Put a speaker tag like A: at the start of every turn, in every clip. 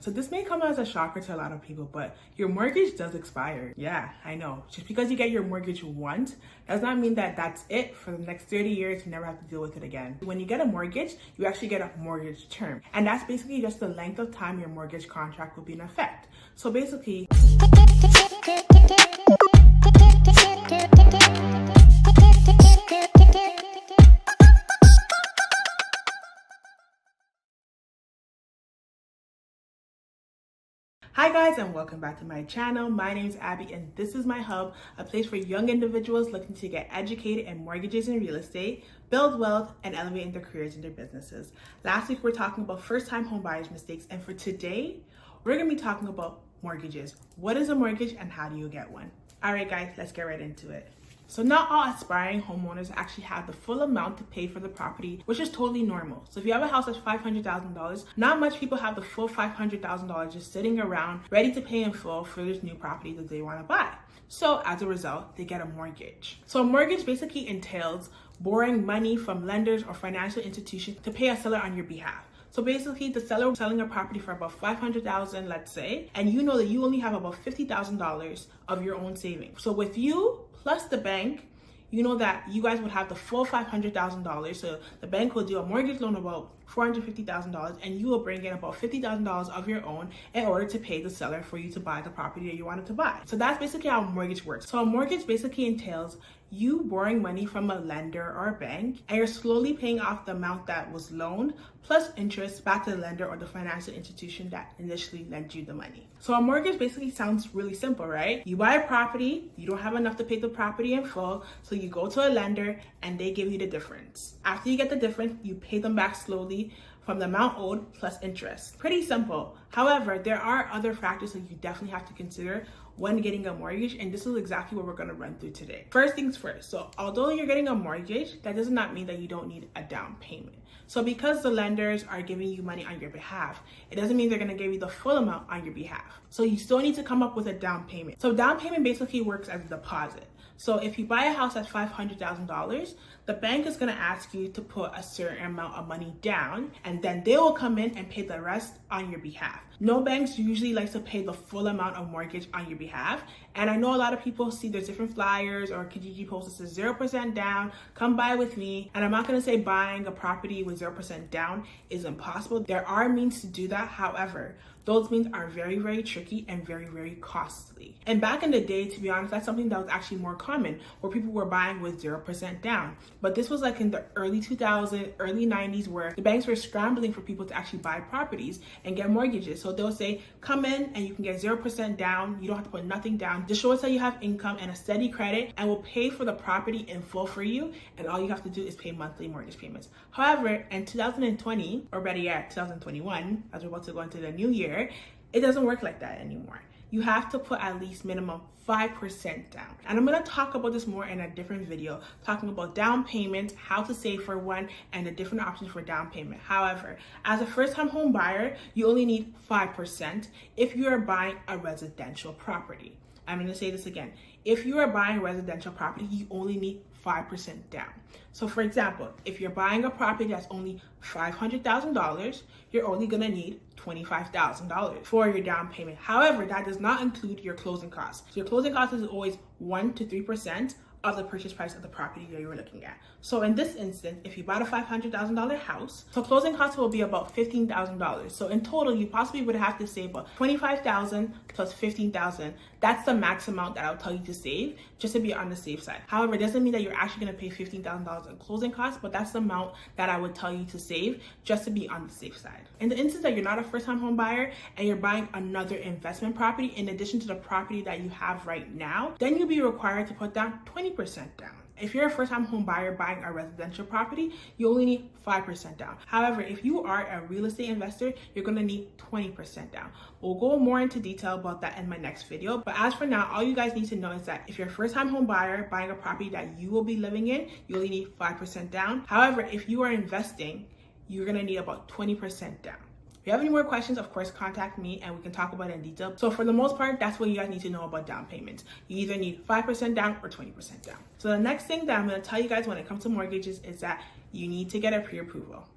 A: So this may come as a shocker to a lot of people, but your mortgage does expire. Yeah, I know. Just because you get your mortgage once does not mean that that's it for the next 30 years. You never have to deal with it again. When you get a mortgage, you actually get a mortgage term. And that's basically just the length of time your mortgage contract will be in effect. So basically, hi guys, and welcome back to my channel. My name is Abby and this is my hub, a place for young individuals looking to get educated in mortgages and real estate, build wealth, and elevate in their careers and their businesses. Last week we were talking about first-time home buyers mistakes, and for today we're going to be talking about mortgages. What is a mortgage and how do you get one? All right guys, let's get right into it. So not all aspiring homeowners actually have the full amount to pay for the property, which is totally normal. So if you have a house that's $500,000, not much people have the full $500,000 just sitting around ready to pay in full for this new property that they want to buy. So as a result, they get a mortgage. So a mortgage basically entails borrowing money from lenders or financial institutions to pay a seller on your behalf. So basically, the seller is selling a property for about $500,000, let's say, and you know that you only have about $50,000 of your own savings. So with you plus the bank, you know that you guys would have the full $500,000. So the bank will do a mortgage loan of about $450,000, and you will bring in about $50,000 of your own in order to pay the seller for you to buy the property that you wanted to buy. So that's basically how a mortgage works. So a mortgage basically entails you borrowing money from a lender or a bank, and you're slowly paying off the amount that was loaned plus interest back to the lender or the financial institution that initially lent you the money. So a mortgage basically sounds really simple, right? You buy a property, you don't have enough to pay the property in full, so you go to a lender and they give you the difference. After you get the difference, you pay them back slowly from the amount owed plus interest. Pretty simple. However, there are other factors that you definitely have to consider when getting a mortgage, and this is exactly what we're going to run through today. First things first. So although you're getting a mortgage, that does not mean that you don't need a down payment. So because the lenders are giving you money on your behalf, it doesn't mean they're going to give you the full amount on your behalf. So you still need to come up with a down payment. So down payment basically works as a deposit. So if you buy a house at $500,000, the bank is going to ask you to put a certain amount of money down, and then they will come in and pay the rest on your behalf. No banks usually like to pay the full amount of mortgage on your behalf. And I know a lot of people see there's different flyers or Kijiji posts that says 0% down, come buy with me. And I'm not going to say buying a property with 0% down is impossible. There are means to do that. However, those means are very, very tricky and very, very costly. And back in the day, to be honest, that's something that was actually more common, where people were buying with 0% down. But this was like in the early 2000s, early 90s, where the banks were scrambling for people to actually buy properties and get mortgages. So they'll say, come in and you can get 0% down. You don't have to put nothing down. Just show us that you have income and a steady credit, and we'll pay for the property in full for you. And all you have to do is pay monthly mortgage payments. However, in 2020, or better yet, 2021, as we're about to go into the new year, it doesn't work like that anymore. You have to put at least minimum 5% down. And I'm going to talk about this more in a different video, talking about down payments, how to save for one, and the different options for down payment. However, as a first-time home buyer, you only need 5% if you are buying a residential property. I'm going to say this again. If you are buying residential property, you only need 5% down. So for example, if you're buying a property that's only $500,000, you're only going to need $25,000 for your down payment. However, that does not include your closing costs. So your closing cost is always 1 to 3% of the purchase price of the property that you were looking at. So in this instance, if you bought a $500,000 house, so closing costs will be about $15,000. So in total, you possibly would have to save about $25,000 plus $15,000. That's the max amount that I'll tell you to save, just to be on the safe side. However, it doesn't mean that you're actually going to pay $15,000 in closing costs, but that's the amount that I would tell you to save, just to be on the safe side. In the instance that you're not a first-time home buyer and you're buying another investment property in addition to the property that you have right now, then you'll be required to put down 20% down. If you're a first-time home buyer buying a residential property, you only need 5% down. However, if you are a real estate investor, you're going to need 20% down. We'll go more into detail about that in my next video. But as for now, all you guys need to know is that if you're a first-time home buyer buying a property that you will be living in, you only need 5% down. However, if you are investing, you're going to need about 20% down. If you have any more questions, of course, contact me and we can talk about it in detail. So for the most part, that's what you guys need to know about down payments. You either need 5% down or 20% down. So the next thing that I'm going to tell you guys when it comes to mortgages is that you need to get a pre-approval.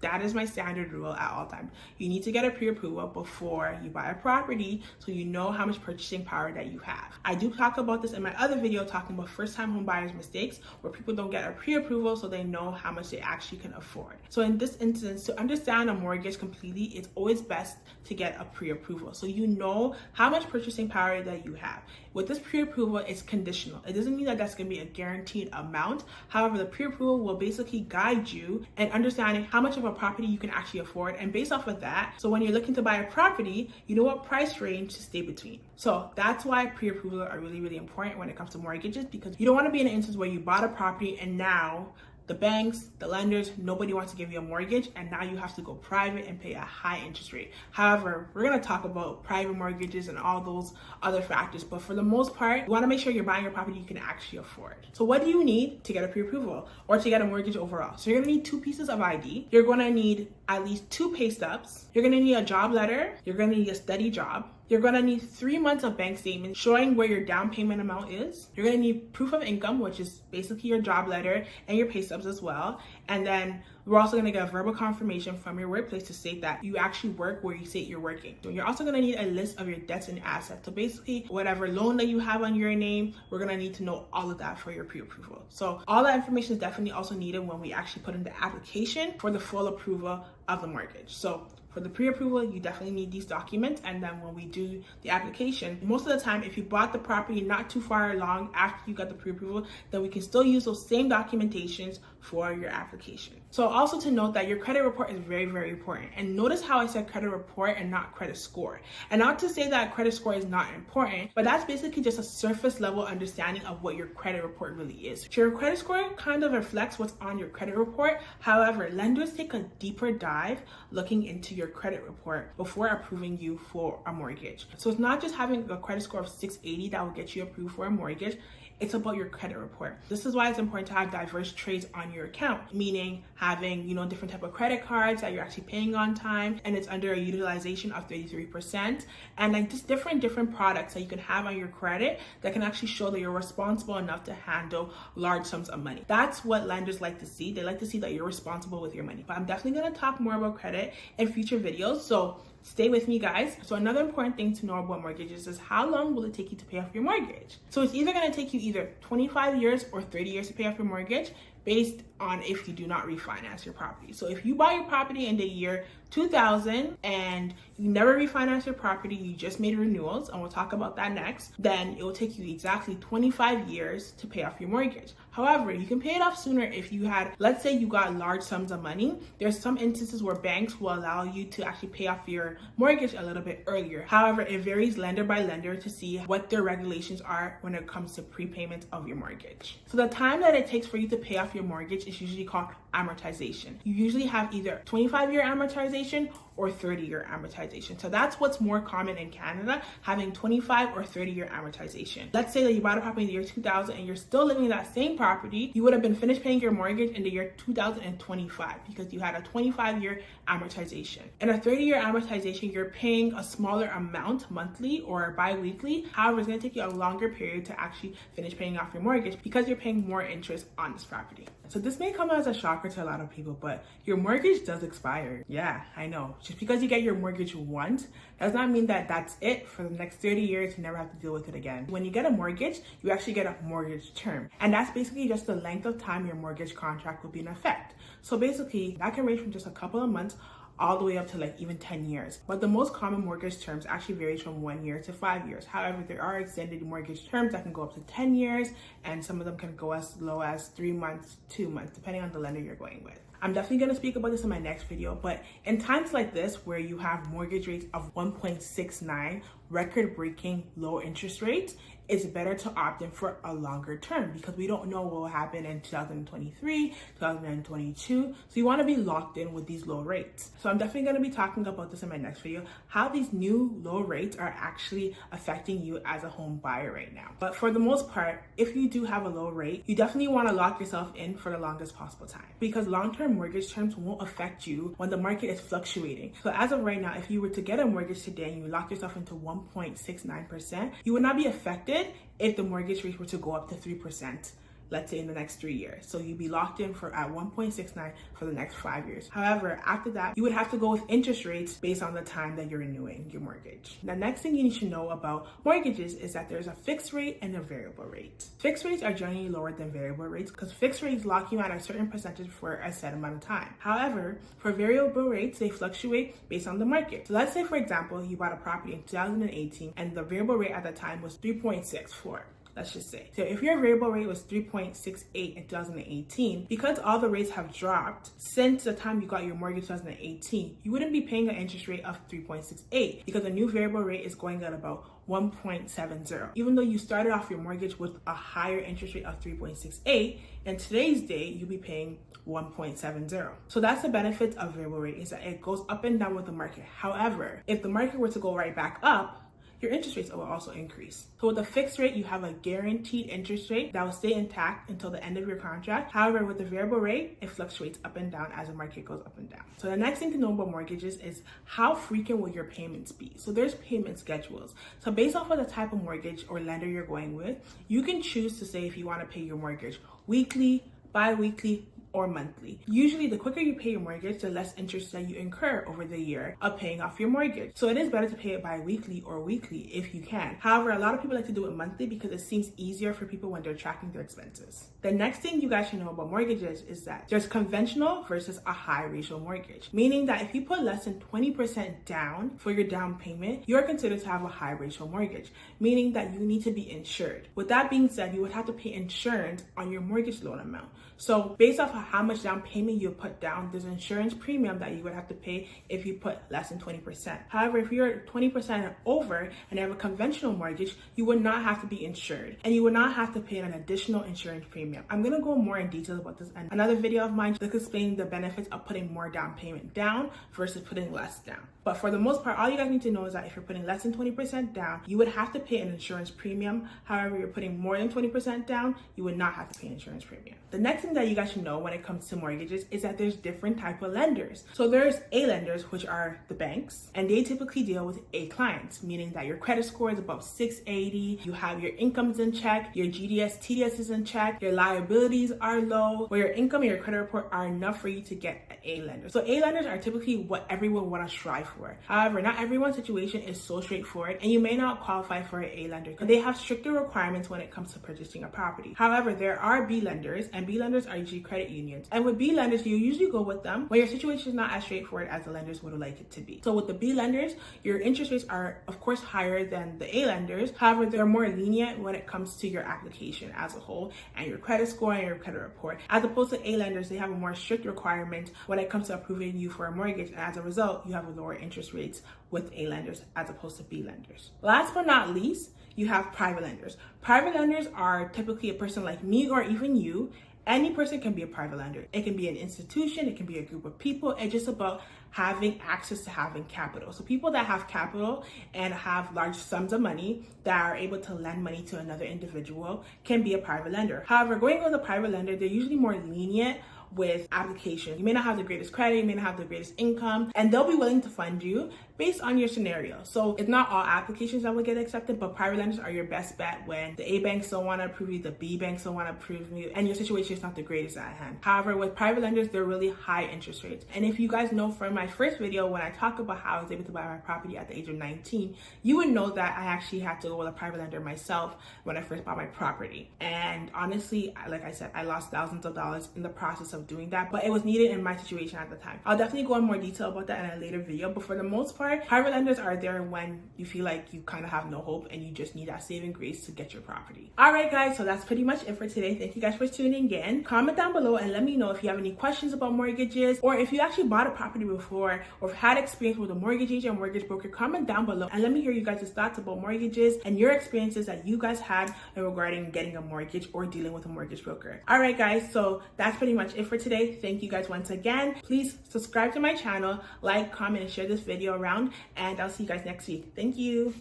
A: That is my standard rule at all times. You need to get a pre-approval before you buy a property so you know how much purchasing power that you have. I do talk about this in my other video talking about first-time home buyers' mistakes where people don't get a pre-approval so they know how much they actually can afford. So in this instance, to understand a mortgage completely, it's always best to get a pre-approval so you know how much purchasing power that you have. With this pre-approval, it's conditional. It doesn't mean that that's going to be a guaranteed amount. However, the pre-approval will basically guide you in understanding how much of a property you can actually afford, and based off of that, so when you're looking to buy a property, you know what price range to stay between. So that's why pre-approval are really, really important when it comes to mortgages, because you don't want to be in an instance where you bought a property and now the banks, the lenders, nobody wants to give you a mortgage, and now you have to go private and pay a high interest rate. However, we're going to talk about private mortgages and all those other factors, but for the most part, you want to make sure you're buying a property you can actually afford. So what do you need to get a pre-approval or to get a mortgage overall? So you're going to need 2 pieces of ID. You're going to need at least 2 pay stubs. You're going to need a job letter. You're going to need a steady job. You're going to need 3 months of bank statements showing where your down payment amount is. You're going to need proof of income, which is basically your job letter and your pay stubs as well. And then we're also going to get a verbal confirmation from your workplace to state that you actually work where you say you're working. So you're also going to need a list of your debts and assets. So basically, whatever loan that you have on your name, we're going to need to know all of that for your pre-approval. So all that information is definitely also needed when we actually put in the application for the full approval of the mortgage. So for the pre-approval, you definitely need these documents. And then when we do the application, most of the time, if you bought the property not too far along after you got the pre-approval, then we can still use those same documentations for your application. So also to note that your credit report is very, very important. And notice how I said credit report and not credit score. And not to say that credit score is not important, but that's basically just a surface level understanding of what your credit report really is. So your credit score kind of reflects what's on your credit report. However, lenders take a deeper dive looking into your credit report before approving you for a mortgage. So it's not just having a credit score of 680 that will get you approved for a mortgage. It's about your credit report. This is why it's important to have diverse trades on your account, meaning having, different type of credit cards that you're actually paying on time, and it's under a utilization of 33%, and like just different products that you can have on your credit that can actually show that you're responsible enough to handle large sums of money. That's what lenders like to see. They like to see that you're responsible with your money. But I'm definitely going to talk more about credit in future videos, so stay with me, guys. So another important thing to know about mortgages is how long will it take you to pay off your mortgage? So it's either going to take you either 25 years or 30 years to pay off your mortgage based on if you do not refinance your property. So if you buy your property in the year 2000 and you never refinance your property, you just made renewals, and we'll talk about that next, then it will take you exactly 25 years to pay off your mortgage. However, you can pay it off sooner if you had, let's say you got large sums of money. There's some instances where banks will allow you to actually pay off your mortgage a little bit earlier. However, it varies lender by lender to see what their regulations are when it comes to prepayment of your mortgage. So the time that it takes for you to pay off your mortgage is usually called amortization. You usually have either 25-year amortization or 30-year amortization. So that's what's more common in Canada, having 25 or 30-year amortization. Let's say that you bought a property in the year 2000 and you're still living in that same property, you would have been finished paying your mortgage in the year 2025 because you had a 25-year amortization. In a 30-year amortization, you're paying a smaller amount monthly or bi-weekly. However, it's going to take you a longer period to actually finish paying off your mortgage because you're paying more interest on this property. So this may come as a shocker to a lot of people, but your mortgage does expire. Yeah, I know. Just because you get your mortgage once does not mean that that's it. For the next 30 years, you never have to deal with it again. When you get a mortgage, you actually get a mortgage term. And that's basically just the length of time your mortgage contract will be in effect. So basically, that can range from just a couple of months all the way up to like even 10 years. But the most common mortgage terms actually varies from 1 year to 5 years. However, there are extended mortgage terms that can go up to 10 years, and some of them can go as low as 3 months, 2 months, depending on the lender you're going with. I'm definitely going to speak about this in my next video, but in times like this where you have mortgage rates of 1.69, record-breaking low interest rates, it's better to opt in for a longer term because we don't know what will happen in 2023, 2022. So you want to be locked in with these low rates. So I'm definitely going to be talking about this in my next video, how these new low rates are actually affecting you as a home buyer right now. But for the most part, if you do have a low rate, you definitely want to lock yourself in for the longest possible time because long-term mortgage terms won't affect you when the market is fluctuating. So as of right now, if you were to get a mortgage today and you lock yourself into 1.69%, you would not be affected if the mortgage rate were to go up to 3% let's say in the next 3 years. So you'd be locked in for at 1.69 for the next 5 years. However, after that, you would have to go with interest rates based on the time that you're renewing your mortgage. The next thing you need to know about mortgages is that there's a fixed rate and a variable rate. Fixed rates are generally lower than variable rates because fixed rates lock you at a certain percentage for a set amount of time. However, for variable rates, they fluctuate based on the market. So let's say, for example, you bought a property in 2018 and the variable rate at the time was 3.64. Let's just say. So if your variable rate was 3.68 in 2018, because all the rates have dropped since the time you got your mortgage in 2018, you wouldn't be paying an interest rate of 3.68 because the new variable rate is going at about 1.70. Even though you started off your mortgage with a higher interest rate of 3.68, in today's day, you'll be paying 1.70. So that's the benefit of variable rate, is that it goes up and down with the market. However, if the market were to go right back up, your interest rates will also increase. So with a fixed rate, you have a guaranteed interest rate that will stay intact until the end of your contract. However, with the variable rate, it fluctuates up and down as the market goes up and down. So the next thing to know about mortgages is how frequent will your payments be? So there's payment schedules. So based off of the type of mortgage or lender you're going with, you can choose to say if you want to pay your mortgage weekly, bi-weekly, or monthly. Usually, the quicker you pay your mortgage, the less interest that you incur over the year of paying off your mortgage. So it is better to pay it bi-weekly or weekly if you can. However, a lot of people like to do it monthly because it seems easier for people when they're tracking their expenses. The next thing you guys should know about mortgages is that there's conventional versus a high ratio mortgage, meaning that if you put less than 20% down for your down payment, you're considered to have a high ratio mortgage, meaning that you need to be insured. With that being said, you would have to pay insurance on your mortgage loan amount. So based off of how much down payment you put down, there's an insurance premium that you would have to pay if you put less than 20%. However, if you're 20% over and you have a conventional mortgage, you would not have to be insured and you would not have to pay an additional insurance premium. I'm going to go more in detail about this in another video of mine to explain the benefits of putting more down payment down versus putting less down. But for the most part, all you guys need to know is that if you're putting less than 20% down, you would have to pay an insurance premium. However, you're putting more than 20% down, you would not have to pay an insurance premium. The next thing that you guys should know when it comes to mortgages is that there's different type of lenders. So there's A lenders, which are the banks, and they typically deal with A clients, meaning that your credit score is above 680, you have your incomes in check, your GDS, TDS is in check, your liabilities are low, where your income and your credit report are enough for you to get an A lender. So A lenders are typically what everyone want to strive for. However, not everyone's situation is so straightforward, and you may not qualify for an A lender because they have stricter requirements when it comes to purchasing a property. However, there are B lenders, and B lenders are usually credit unions. And with B lenders, you usually go with them when your situation is not as straightforward as the lenders would like it to be. So with the B lenders, your interest rates are of course higher than the A lenders. However, they're more lenient when it comes to your application as a whole and your credit score and your credit report. As opposed to A lenders, they have a more strict requirement when it comes to approving you for a mortgage. And as a result, you have a lower interest rates with A lenders as opposed to B lenders. Last but not least, you have private lenders. Private lenders are typically a person like me or even you. Any person can be a private lender. It can be an institution, it can be a group of people. It's just about having access to having capital. So people that have capital and have large sums of money that are able to lend money to another individual can be a private lender. However, going with a private lender, they're usually more lenient with application. You may not have the greatest credit, you may not have the greatest income, and they'll be willing to fund you based on your scenario. So it's not all applications that will get accepted, but private lenders are your best bet when the A banks don't want to approve you, the B banks don't want to approve you, and your situation is not the greatest at hand. However, with private lenders, they're really high interest rates. And if you guys know from my first video, when I talk about how I was able to buy my property at the age of 19, you would know that I actually had to go with a private lender myself when I first bought my property. And honestly, like I said, I lost thousands of dollars in the process of doing that, but it was needed in my situation at the time. I'll definitely go in more detail about that in a later video, but for the most part, private lenders are there when you feel like you kind of have no hope and you just need that saving grace to get your property. All right, guys, so that's pretty much it for today. Thank you guys for tuning in. Comment down below and let me know if you have any questions about mortgages, or if you actually bought a property before or had experience with a mortgage agent or mortgage broker. Comment down below and let me hear you guys' thoughts about mortgages and your experiences that you guys had regarding getting a mortgage or dealing with a mortgage broker. All right, guys, so that's pretty much it for today. Thank you guys once again. Please subscribe to my channel, like, comment, and share this video around, and I'll see you guys next week. Thank you.